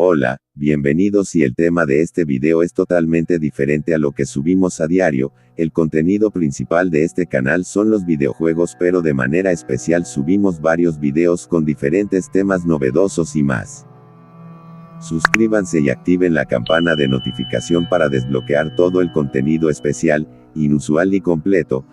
Hola, bienvenidos y el tema de este video es totalmente diferente a lo que subimos a diario. El contenido principal de este canal son los videojuegos, pero de manera especial subimos varios videos con diferentes temas novedosos y más. Suscríbanse y activen la campana de notificación para desbloquear todo el contenido especial, inusual y completo.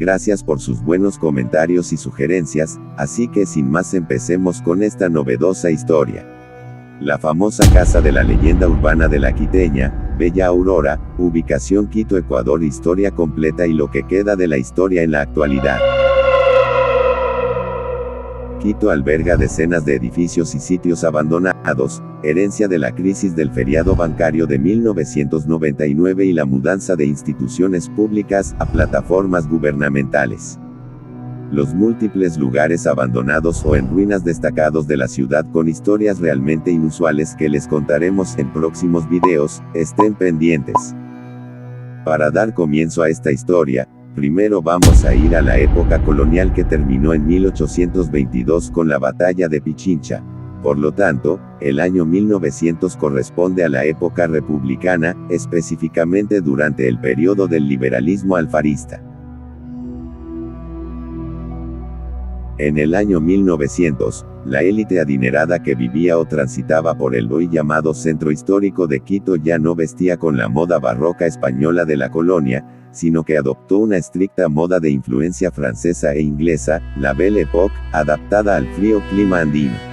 Gracias por sus buenos comentarios y sugerencias, así que sin más empecemos con esta novedosa historia. La famosa casa de la leyenda urbana de la quiteña, Bella Aurora, ubicación Quito, Ecuador. Historia completa y lo que queda de la historia en la actualidad. Quito alberga decenas de edificios y sitios abandonados, herencia de la crisis del feriado bancario de 1999 y la mudanza de instituciones públicas a plataformas gubernamentales. Los múltiples lugares abandonados o en ruinas destacados de la ciudad con historias realmente inusuales que les contaremos en próximos videos, estén pendientes. Para dar comienzo a esta historia, primero vamos a ir a la época colonial que terminó en 1822 con la batalla de Pichincha. Por lo tanto, el año 1900 corresponde a la época republicana, específicamente durante el periodo del liberalismo alfarista. En el año 1900, la élite adinerada que vivía o transitaba por el hoy llamado centro histórico de Quito ya no vestía con la moda barroca española de la colonia, sino que adoptó una estricta moda de influencia francesa e inglesa, la Belle Époque, adaptada al frío clima andino.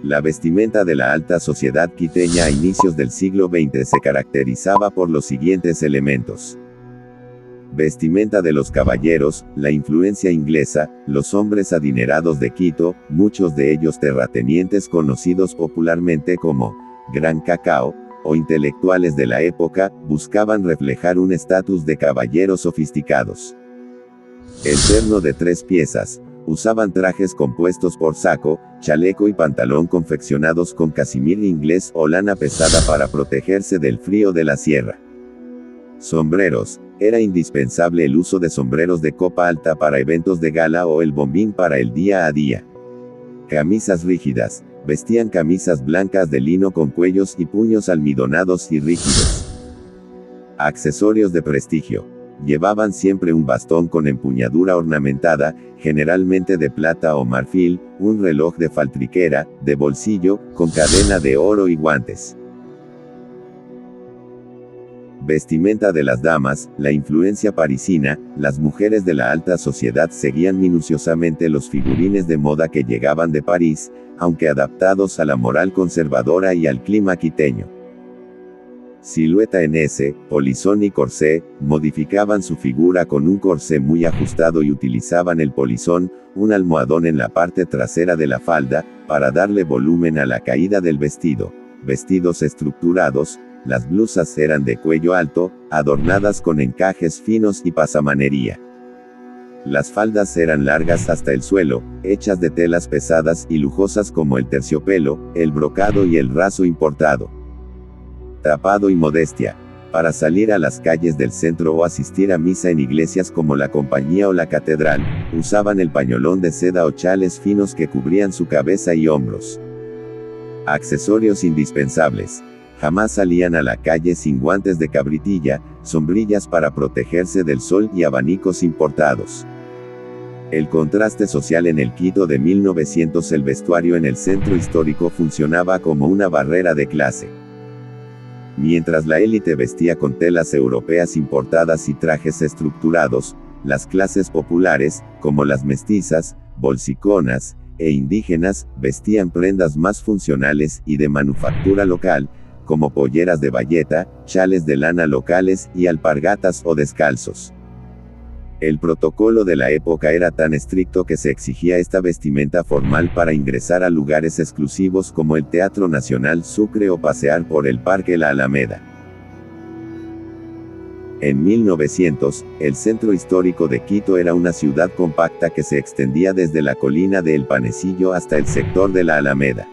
La vestimenta de la alta sociedad quiteña a inicios del siglo XX se caracterizaba por los siguientes elementos. Vestimenta de los caballeros, la influencia inglesa, los hombres adinerados de Quito, muchos de ellos terratenientes conocidos popularmente como Gran Cacao, o intelectuales de la época, buscaban reflejar un estatus de caballeros sofisticados. El terno de 3 piezas. Usaban trajes compuestos por saco, chaleco y pantalón confeccionados con casimir inglés o lana pesada para protegerse del frío de la sierra. Sombreros. Era indispensable el uso de sombreros de copa alta para eventos de gala o el bombín para el día a día. Camisas rígidas. Vestían camisas blancas de lino con cuellos y puños almidonados y rígidos. Accesorios de prestigio. Llevaban siempre un bastón con empuñadura ornamentada, generalmente de plata o marfil, un reloj de faltriquera, de bolsillo, con cadena de oro y guantes. Vestimenta de las damas, la influencia parisina, las mujeres de la alta sociedad seguían minuciosamente los figurines de moda que llegaban de París, aunque adaptados a la moral conservadora y al clima quiteño. Silueta en S, polizón y corsé, modificaban su figura con un corsé muy ajustado y utilizaban el polizón, un almohadón en la parte trasera de la falda, para darle volumen a la caída del vestido. Vestidos estructurados, las blusas eran de cuello alto, adornadas con encajes finos y pasamanería. Las faldas eran largas hasta el suelo, hechas de telas pesadas y lujosas como el terciopelo, el brocado y el raso importado. Tapado y modestia. Para salir a las calles del centro o asistir a misa en iglesias como la Compañía o la Catedral, usaban el pañolón de seda o chales finos que cubrían su cabeza y hombros. Accesorios indispensables. Jamás salían a la calle sin guantes de cabritilla, sombrillas para protegerse del sol y abanicos importados. El contraste social en el Quito de 1900. El vestuario en el centro histórico funcionaba como una barrera de clase. Mientras la élite vestía con telas europeas importadas y trajes estructurados, las clases populares, como las mestizas, bolsiconas, e indígenas, vestían prendas más funcionales y de manufactura local, como polleras de bayeta, chales de lana locales y alpargatas o descalzos. El protocolo de la época era tan estricto que se exigía esta vestimenta formal para ingresar a lugares exclusivos como el Teatro Nacional Sucre o pasear por el Parque La Alameda. En 1900, el centro histórico de Quito era una ciudad compacta que se extendía desde la colina de El Panecillo hasta el sector de La Alameda.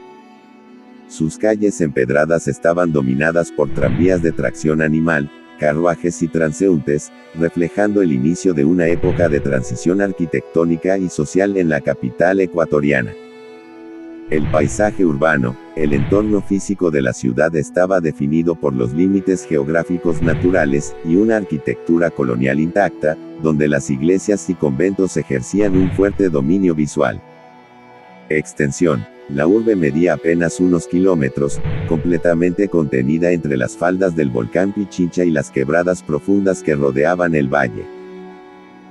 Sus calles empedradas estaban dominadas por tranvías de tracción animal, carruajes y transeúntes, reflejando el inicio de una época de transición arquitectónica y social en la capital ecuatoriana. El paisaje urbano, el entorno físico de la ciudad estaba definido por los límites geográficos naturales, y una arquitectura colonial intacta, donde las iglesias y conventos ejercían un fuerte dominio visual. Extensión. La urbe medía apenas unos kilómetros, completamente contenida entre las faldas del volcán Pichincha y las quebradas profundas que rodeaban el valle.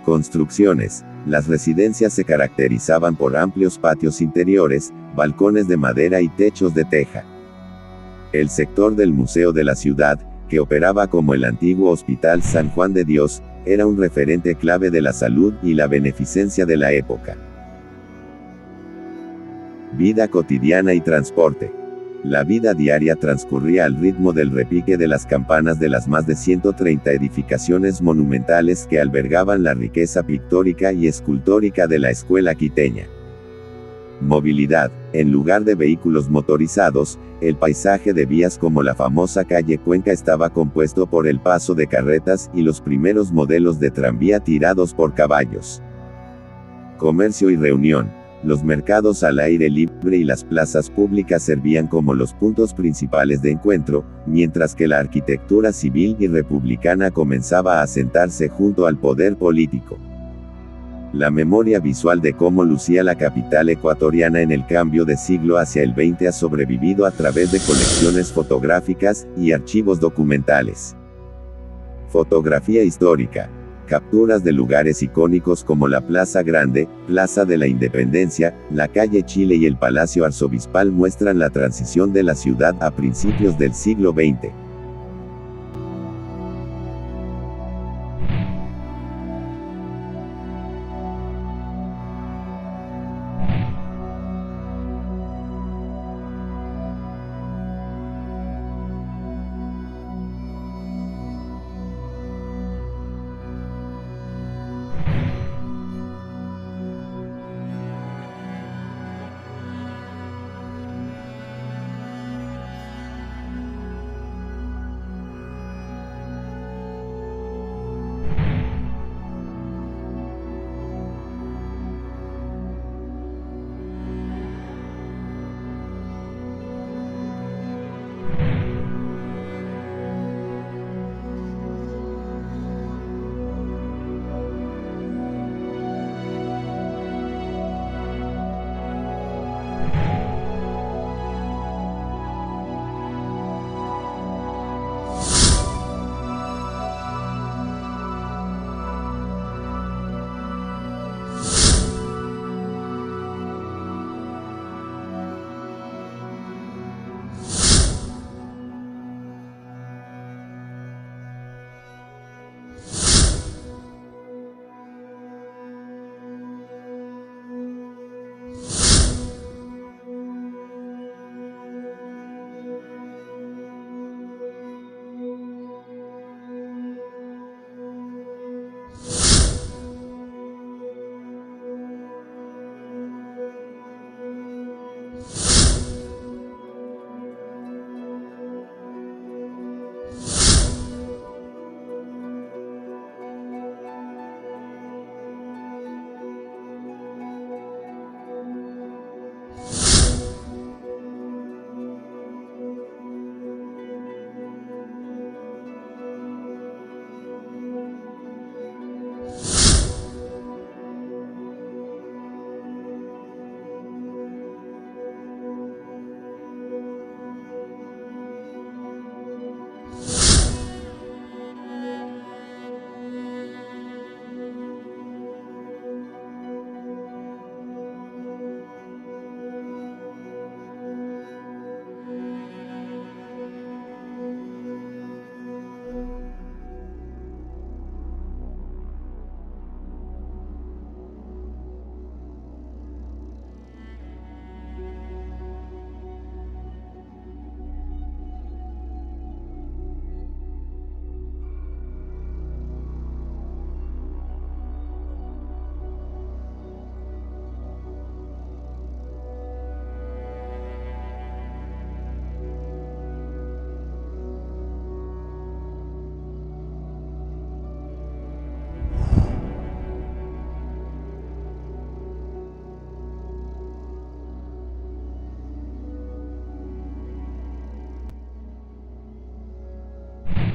Construcciones. Las residencias se caracterizaban por amplios patios interiores, balcones de madera y techos de teja. El sector del Museo de la Ciudad, que operaba como el antiguo Hospital San Juan de Dios, era un referente clave de la salud y la beneficencia de la época. Vida cotidiana y transporte. La vida diaria transcurría al ritmo del repique de las campanas de las más de 130 edificaciones monumentales que albergaban la riqueza pictórica y escultórica de la escuela quiteña. Movilidad. En lugar de vehículos motorizados, el paisaje de vías como la famosa calle Cuenca estaba compuesto por el paso de carretas y los primeros modelos de tranvía tirados por caballos. Comercio y reunión. Los mercados al aire libre y las plazas públicas servían como los puntos principales de encuentro, mientras que la arquitectura civil y republicana comenzaba a asentarse junto al poder político. La memoria visual de cómo lucía la capital ecuatoriana en el cambio de siglo hacia el XX ha sobrevivido a través de colecciones fotográficas y archivos documentales. Fotografía histórica. Capturas de lugares icónicos como la Plaza Grande, Plaza de la Independencia, la calle Chile y el Palacio Arzobispal muestran la transición de la ciudad a principios del siglo XX.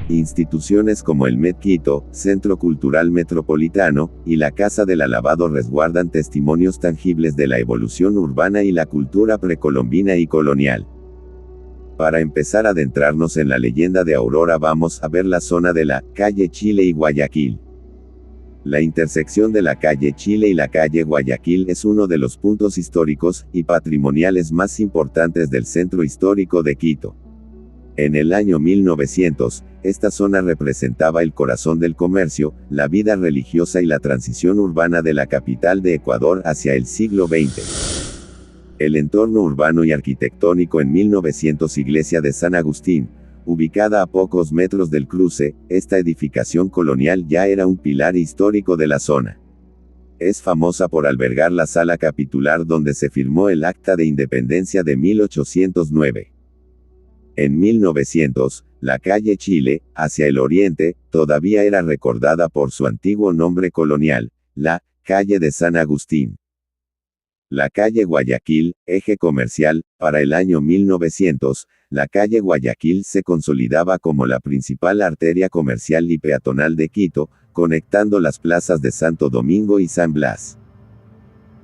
Instituciones como el Met Quito, Centro Cultural Metropolitano, y la Casa del Alabado resguardan testimonios tangibles de la evolución urbana y la cultura precolombina y colonial. Para empezar a adentrarnos en la leyenda de Aurora vamos a ver la zona de la calle Chile y Guayaquil. La intersección de la calle Chile y la calle Guayaquil es uno de los puntos históricos y patrimoniales más importantes del centro histórico de Quito. En el año 1900, esta zona representaba el corazón del comercio, la vida religiosa y la transición urbana de la capital de Ecuador hacia el siglo XX. El entorno urbano y arquitectónico en 1900 Iglesia de San Agustín, ubicada a pocos metros del cruce, esta edificación colonial ya era un pilar histórico de la zona. Es famosa por albergar la sala capitular donde se firmó el Acta de Independencia de 1809. En 1900, la calle Chile, hacia el oriente, todavía era recordada por su antiguo nombre colonial, la calle de San Agustín. La calle Guayaquil, eje comercial, para el año 1900, la calle Guayaquil se consolidaba como la principal arteria comercial y peatonal de Quito, conectando las plazas de Santo Domingo y San Blas.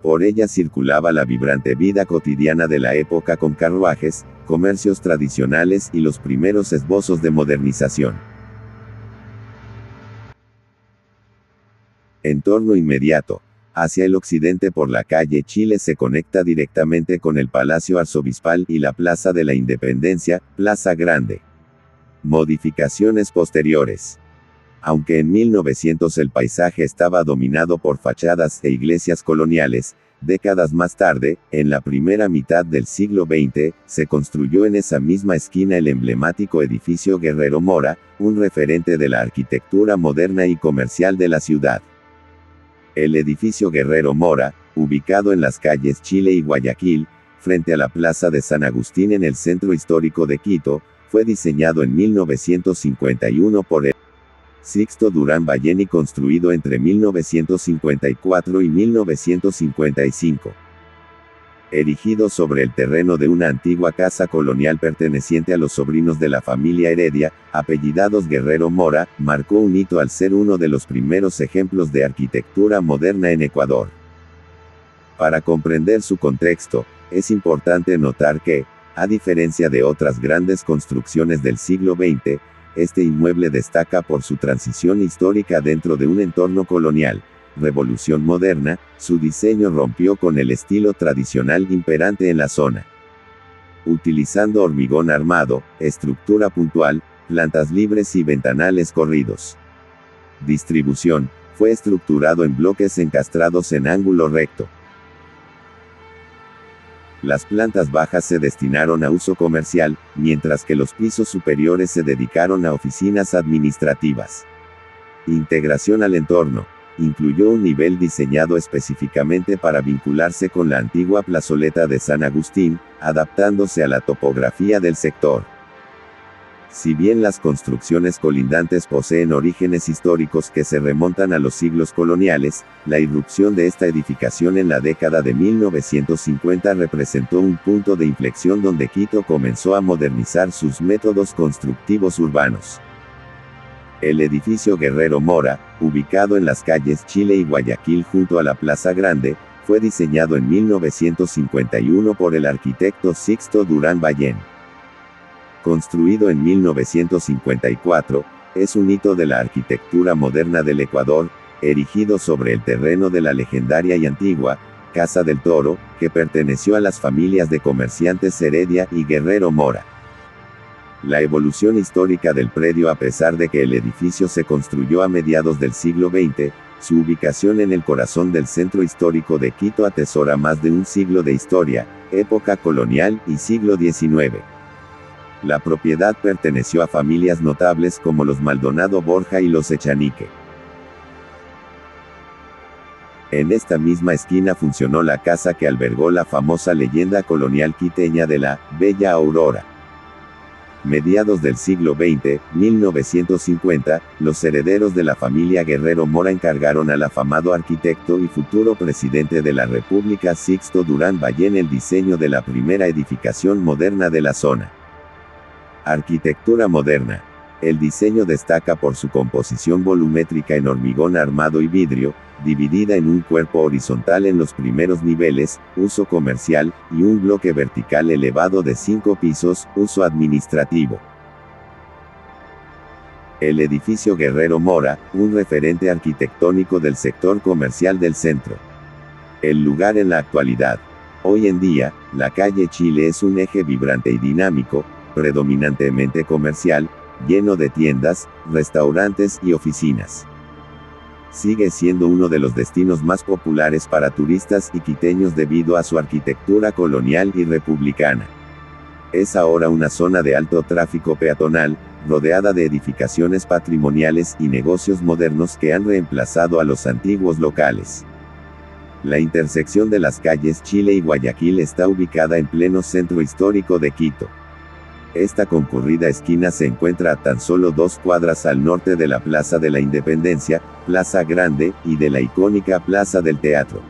Por ella circulaba la vibrante vida cotidiana de la época con carruajes, comercios tradicionales y los primeros esbozos de modernización. Entorno inmediato. Hacia el occidente por la calle Chile se conecta directamente con el Palacio Arzobispal y la Plaza de la Independencia, Plaza Grande. Modificaciones posteriores. Aunque en 1900 el paisaje estaba dominado por fachadas e iglesias coloniales, décadas más tarde, en la primera mitad del siglo XX, se construyó en esa misma esquina el emblemático edificio Guerrero Mora, un referente de la arquitectura moderna y comercial de la ciudad. El edificio Guerrero Mora, ubicado en las calles Chile y Guayaquil, frente a la Plaza de San Agustín en el centro histórico de Quito, fue diseñado en 1951 por el Sixto Durán Ballén y construido entre 1954 y 1955. Erigido sobre el terreno de una antigua casa colonial perteneciente a los sobrinos de la familia Heredia, apellidados Guerrero Mora, marcó un hito al ser uno de los primeros ejemplos de arquitectura moderna en Ecuador. Para comprender su contexto, es importante notar que, a diferencia de otras grandes construcciones del siglo XX, este inmueble destaca por su transición histórica dentro de un entorno colonial. Revolución moderna, su diseño rompió con el estilo tradicional imperante en la zona. Utilizando hormigón armado, estructura puntual, plantas libres y ventanales corridos. Distribución, fue estructurado en bloques encastrados en ángulo recto. Las plantas bajas se destinaron a uso comercial, mientras que los pisos superiores se dedicaron a oficinas administrativas. Integración al entorno. Incluyó un nivel diseñado específicamente para vincularse con la antigua plazoleta de San Agustín, adaptándose a la topografía del sector. Si bien las construcciones colindantes poseen orígenes históricos que se remontan a los siglos coloniales, la irrupción de esta edificación en la década de 1950 representó un punto de inflexión donde Quito comenzó a modernizar sus métodos constructivos urbanos. El edificio Guerrero Mora, ubicado en las calles Chile y Guayaquil junto a la Plaza Grande, fue diseñado en 1951 por el arquitecto Sixto Durán Ballén. Construido en 1954, es un hito de la arquitectura moderna del Ecuador, erigido sobre el terreno de la legendaria y antigua Casa del Toro, que perteneció a las familias de comerciantes Heredia y Guerrero Mora. La evolución histórica del predio, a pesar de que el edificio se construyó a mediados del siglo XX, su ubicación en el corazón del centro histórico de Quito atesora más de un siglo de historia, época colonial y siglo XIX. La propiedad perteneció a familias notables como los Maldonado Borja y los Echanique. En esta misma esquina funcionó la casa que albergó la famosa leyenda colonial quiteña de la Bella Aurora. Mediados del siglo XX, 1950, los herederos de la familia Guerrero Mora encargaron al afamado arquitecto y futuro presidente de la República Sixto Durán Ballén el diseño de la primera edificación moderna de la zona. Arquitectura moderna. El diseño destaca por su composición volumétrica en hormigón armado y vidrio, dividida en un cuerpo horizontal en los primeros niveles, uso comercial, y un bloque vertical elevado de 5 pisos, uso administrativo. El edificio Guerrero Mora, un referente arquitectónico del sector comercial del centro. El lugar en la actualidad. Hoy en día, la calle Chile es un eje vibrante y dinámico, predominantemente comercial, lleno de tiendas, restaurantes y oficinas. Sigue siendo uno de los destinos más populares para turistas y quiteños debido a su arquitectura colonial y republicana. Es ahora una zona de alto tráfico peatonal, rodeada de edificaciones patrimoniales y negocios modernos que han reemplazado a los antiguos locales. La intersección de las calles Chile y Guayaquil está ubicada en pleno centro histórico de Quito. Esta concurrida esquina se encuentra a tan solo 2 cuadras al norte de la Plaza de la Independencia, Plaza Grande, y de la icónica Plaza del Teatro,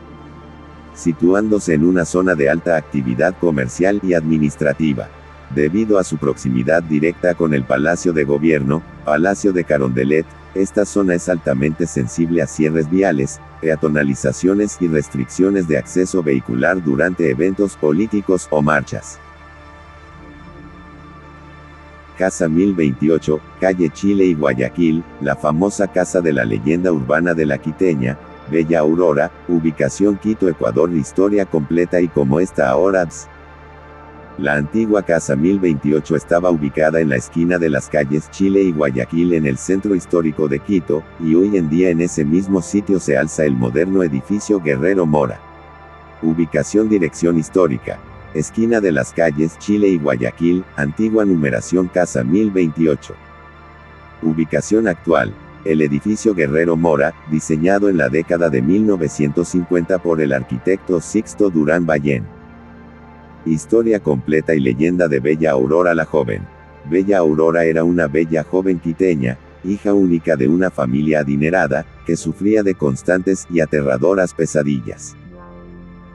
situándose en una zona de alta actividad comercial y administrativa. Debido a su proximidad directa con el Palacio de Gobierno, Palacio de Carondelet, esta zona es altamente sensible a cierres viales, peatonalizaciones y restricciones de acceso vehicular durante eventos políticos o marchas. Casa 1028, calle Chile y Guayaquil, la famosa casa de la leyenda urbana de la quiteña, Bella Aurora, ubicación Quito, Ecuador. Historia completa y cómo está ahora. La antigua Casa 1028 estaba ubicada en la esquina de las calles Chile y Guayaquil en el centro histórico de Quito, y hoy en día en ese mismo sitio se alza el moderno edificio Guerrero Mora. Ubicación, dirección histórica. Esquina de las calles Chile y Guayaquil, antigua numeración Casa 1028. Ubicación actual. El edificio Guerrero Mora, diseñado en la década de 1950 por el arquitecto Sixto Durán Ballén. Historia completa y leyenda de Bella Aurora la joven. Bella Aurora era una bella joven quiteña, hija única de una familia adinerada, que sufría de constantes y aterradoras pesadillas.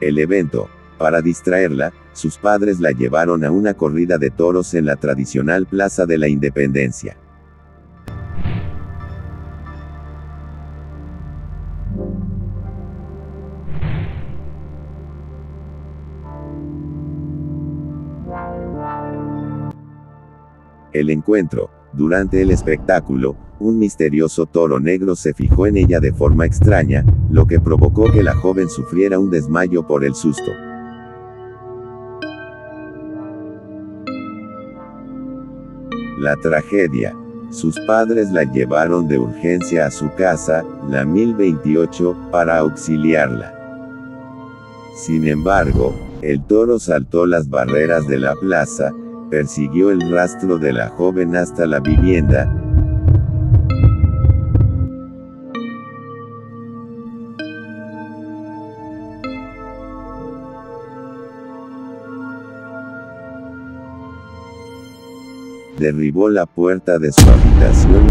El evento, para distraerla, sus padres la llevaron a una corrida de toros en la tradicional Plaza de la Independencia. El encuentro. Durante el espectáculo, un misterioso toro negro se fijó en ella de forma extraña, lo que provocó que la joven sufriera un desmayo por el susto. La tragedia. Sus padres la llevaron de urgencia a su casa, la 1028, para auxiliarla. Sin embargo, el toro saltó las barreras de la plaza, persiguió el rastro de la joven hasta la vivienda. Derribó la puerta de su habitación.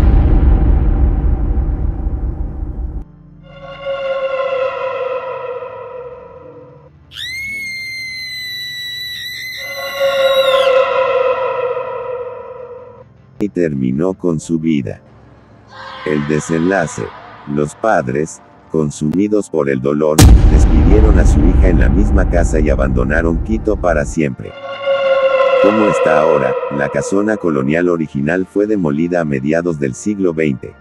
Y terminó con su vida. El desenlace. Los padres, consumidos por el dolor, despidieron a su hija en la misma casa y abandonaron Quito para siempre. Como está ahora, la casona colonial original fue demolida a mediados del siglo XX.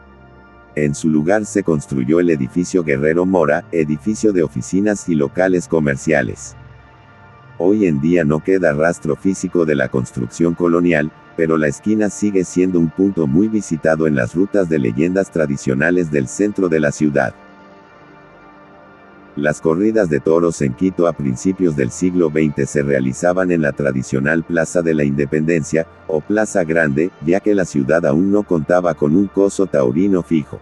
En su lugar se construyó el edificio Guerrero Mora, edificio de oficinas y locales comerciales. Hoy en día no queda rastro físico de la construcción colonial, pero la esquina sigue siendo un punto muy visitado en las rutas de leyendas tradicionales del centro de la ciudad. Las corridas de toros en Quito a principios del siglo XX se realizaban en la tradicional Plaza de la Independencia, o Plaza Grande, ya que la ciudad aún no contaba con un coso taurino fijo.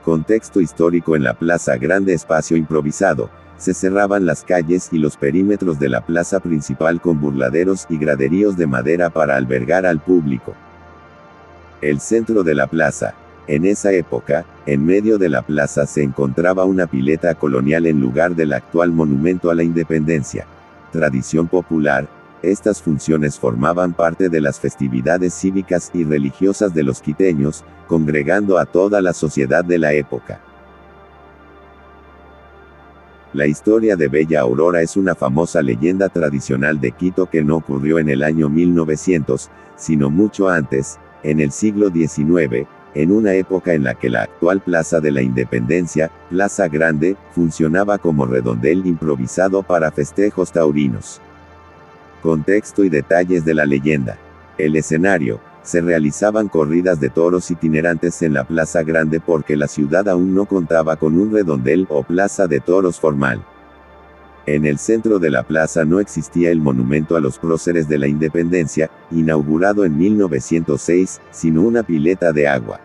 Contexto histórico: en la Plaza Grande, espacio improvisado, se cerraban las calles y los perímetros de la plaza principal con burladeros y graderíos de madera para albergar al público. El centro de la plaza. En esa época, en medio de la plaza se encontraba una pileta colonial en lugar del actual monumento a la Independencia. Tradición popular, estas funciones formaban parte de las festividades cívicas y religiosas de los quiteños, congregando a toda la sociedad de la época. La historia de Bella Aurora es una famosa leyenda tradicional de Quito que no ocurrió en el año 1900, sino mucho antes, en el siglo XIX, en una época en la que la actual Plaza de la Independencia, Plaza Grande, funcionaba como redondel improvisado para festejos taurinos. Contexto y detalles de la leyenda. El escenario. Se realizaban corridas de toros itinerantes en la Plaza Grande porque la ciudad aún no contaba con un redondel o plaza de toros formal. En el centro de la plaza no existía el monumento a los próceres de la Independencia, inaugurado en 1906, sino una pileta de agua.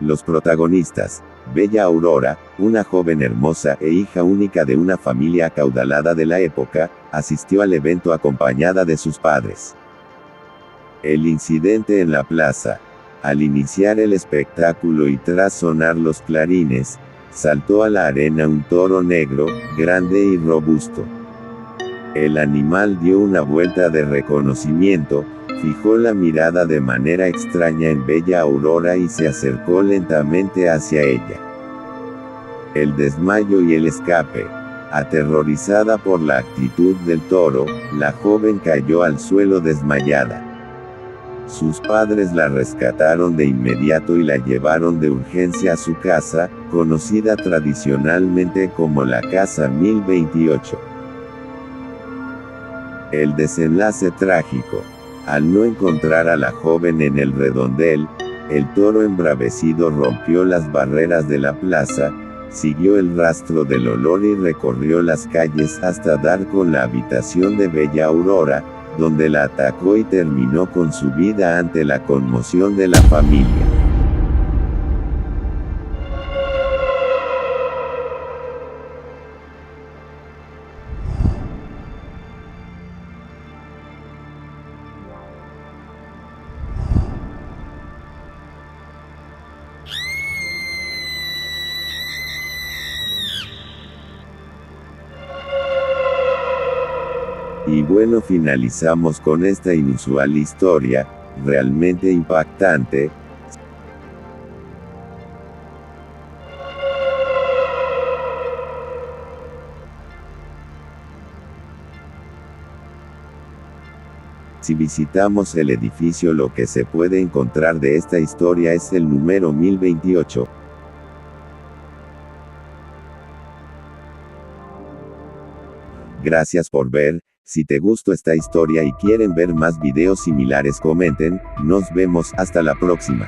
Los protagonistas. Bella Aurora, una joven hermosa e hija única de una familia acaudalada de la época, asistió al evento acompañada de sus padres. El incidente en la plaza. Al iniciar el espectáculo y tras sonar los clarines, saltó a la arena un toro negro, grande y robusto. El animal dio una vuelta de reconocimiento, fijó la mirada de manera extraña en Bella Aurora y se acercó lentamente hacia ella. El desmayo y el escape. Aterrorizada por la actitud del toro, la joven cayó al suelo desmayada. Sus padres la rescataron de inmediato y la llevaron de urgencia a su casa, conocida tradicionalmente como la Casa 1028. El desenlace trágico. Al no encontrar a la joven en el redondel, el toro embravecido rompió las barreras de la plaza, siguió el rastro del olor y recorrió las calles hasta dar con la habitación de Bella Aurora, donde la atacó y terminó con su vida ante la conmoción de la familia. Y bueno, finalizamos con esta inusual historia, realmente impactante. Si visitamos el edificio, lo que se puede encontrar de esta historia es el número 1028. Gracias por ver. Si te gustó esta historia y quieren ver más videos similares, comenten. Nos vemos hasta la próxima.